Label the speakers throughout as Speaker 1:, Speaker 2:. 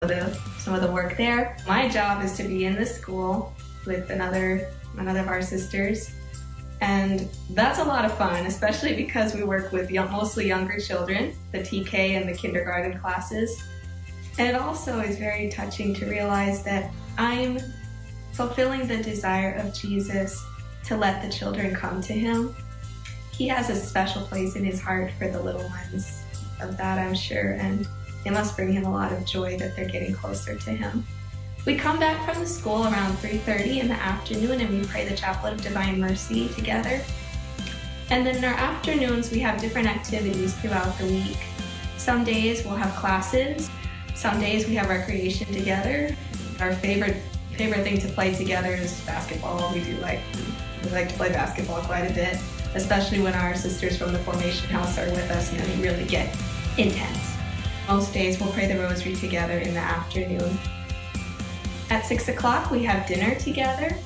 Speaker 1: some of the work there. My job is to be in the school with another of our sisters, and that's a lot of fun, especially because we work with mostly younger children, the TK and the kindergarten classes. And it also is very touching to realize that I'm fulfilling the desire of Jesus to let the children come to him. He has a special place in his heart for the little ones, of that I'm sure, and it must bring him a lot of joy that they're getting closer to him. We come back from the school around 3:30 in the afternoon and we pray the Chaplet of Divine Mercy together. And then in our afternoons we have different activities throughout the week. Some days we'll have classes, some days we have recreation together. Our favorite thing to play together is basketball. We like to play basketball quite a bit, especially when our sisters from the Formation House are with us and we really get intense. Most days we'll pray the rosary together in the afternoon. At 6 o'clock we have dinner together.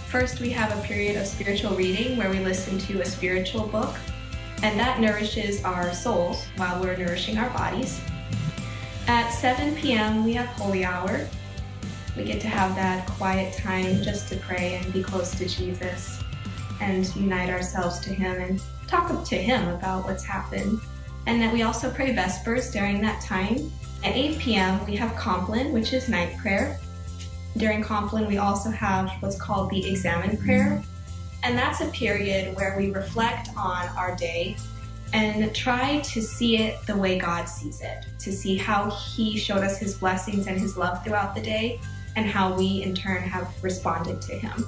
Speaker 1: First we have a period of spiritual reading where we listen to a spiritual book, and that nourishes our souls while we're nourishing our bodies. At 7 p.m. we have Holy Hour. We get to have that quiet time just to pray and be close to Jesus and unite ourselves to him and talk to him about what's happened. And then we also pray Vespers during that time. At 8 p.m. we have Compline, which is night prayer. During Compline we also have what's called the Examen prayer, and that's a period where we reflect on our day and try to see it the way God sees it, to see how he showed us his blessings and his love throughout the day and how we in turn have responded to him.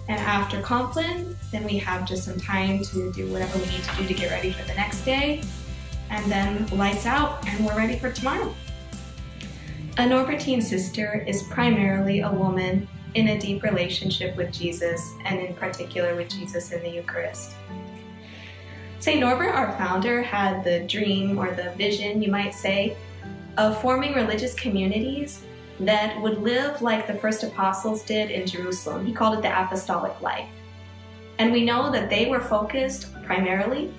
Speaker 1: And after Compline, then we have just some time to do whatever we need to do to get ready for the next day. And then lights out and we're ready for tomorrow. A Norbertine sister is primarily a woman in a deep relationship with Jesus, and in particular with Jesus in the Eucharist. St. Norbert, our founder, had the dream, or the vision, you might say, of forming religious communities that would live like the first apostles did in Jerusalem. He called it the apostolic life. And we know that they were focused primarily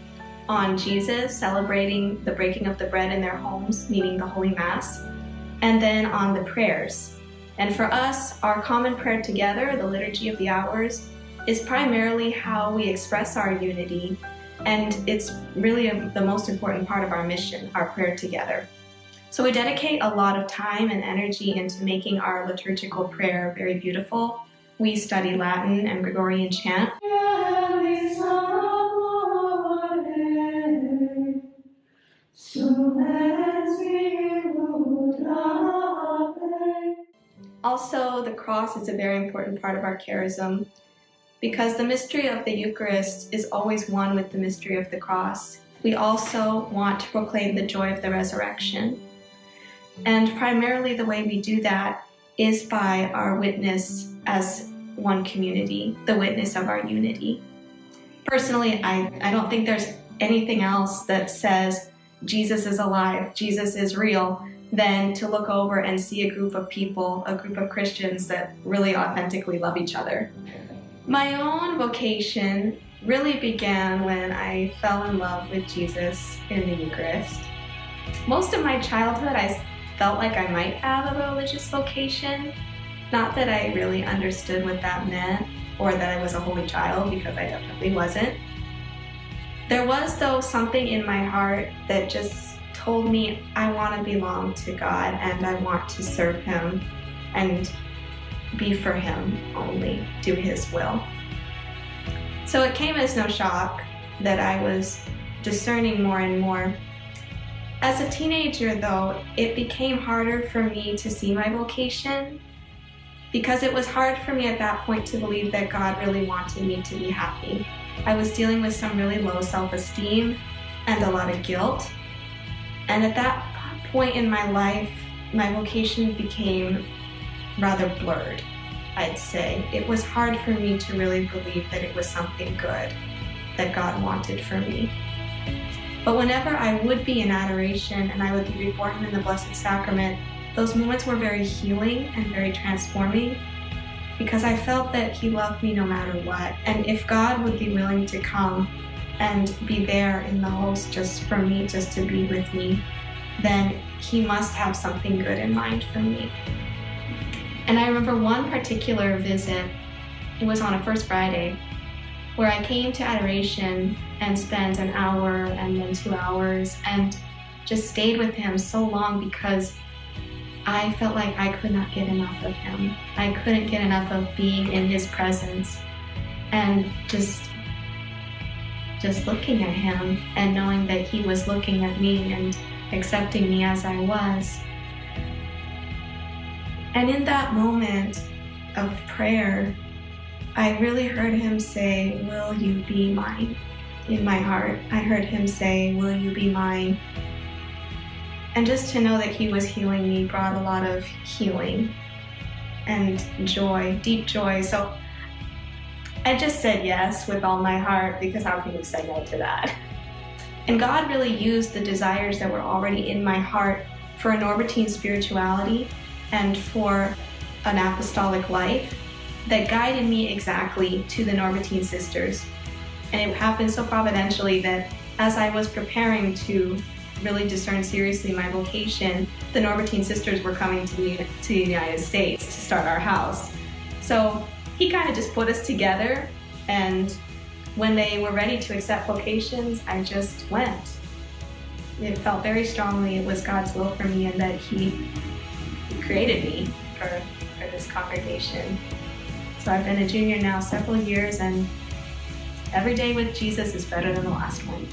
Speaker 1: on Jesus, celebrating the breaking of the bread in their homes, meaning the Holy Mass, and then on the prayers. And for us, our common prayer together, the Liturgy of the Hours, is primarily how we express our unity, and it's really the most important part of our mission, our prayer together. So we dedicate a lot of time and energy into making our liturgical prayer very beautiful. We study Latin and Gregorian chant. Also, the cross is a very important part of our charism, because the mystery of the Eucharist is always one with the mystery of the cross. We also want to proclaim the joy of the resurrection. And primarily the way we do that is by our witness as one community, the witness of our unity. Personally, I don't think there's anything else that says Jesus is alive, Jesus is real, than to look over and see a group of people, a group of Christians that really authentically love each other. My own vocation really began when I fell in love with Jesus in the Eucharist. Most of my childhood, I felt like I might have a religious vocation. Not that I really understood what that meant or that I was a holy child, because I definitely wasn't. There was, though, something in my heart that just told me I want to belong to God and I want to serve him and be for him only, do his will. So it came as no shock that I was discerning more and more. As a teenager, though, it became harder for me to see my vocation, because it was hard for me at that point to believe that God really wanted me to be happy. I was dealing with some really low self-esteem and a lot of guilt. And at that point in my life, my vocation became rather blurred, I'd say. It was hard for me to really believe that it was something good that God wanted for me. But whenever I would be in adoration and I would be before him in the Blessed Sacrament, those moments were very healing and very transforming, because I felt that he loved me no matter what. And if God would be willing to come and be there in the host just for me, just to be with me, then he must have something good in mind for me. And I remember one particular visit, it was on a First Friday, where I came to adoration and spent an hour and then 2 hours and just stayed with him so long because I felt like I could not get enough of him. I couldn't get enough of being in his presence and just looking at him and knowing that he was looking at me and accepting me as I was. And in that moment of prayer, I really heard him say, "Will you be mine?" In my heart, I heard him say, "Will you be mine?" And just to know that he was healing me brought a lot of healing and joy, deep joy. So I just said yes with all my heart, because how can you say no to that? And God really used the desires that were already in my heart for a Norbertine spirituality and for an apostolic life that guided me exactly to the Norbertine sisters. And it happened so providentially that as I was preparing to really discern seriously my vocation, the Norbertine sisters were coming to the United States to start our house. So he kind of just put us together, and when they were ready to accept vocations, I just went. It felt very strongly it was God's will for me and that he created me for this congregation. So I've been a junior now several years, and every day with Jesus is better than the last one.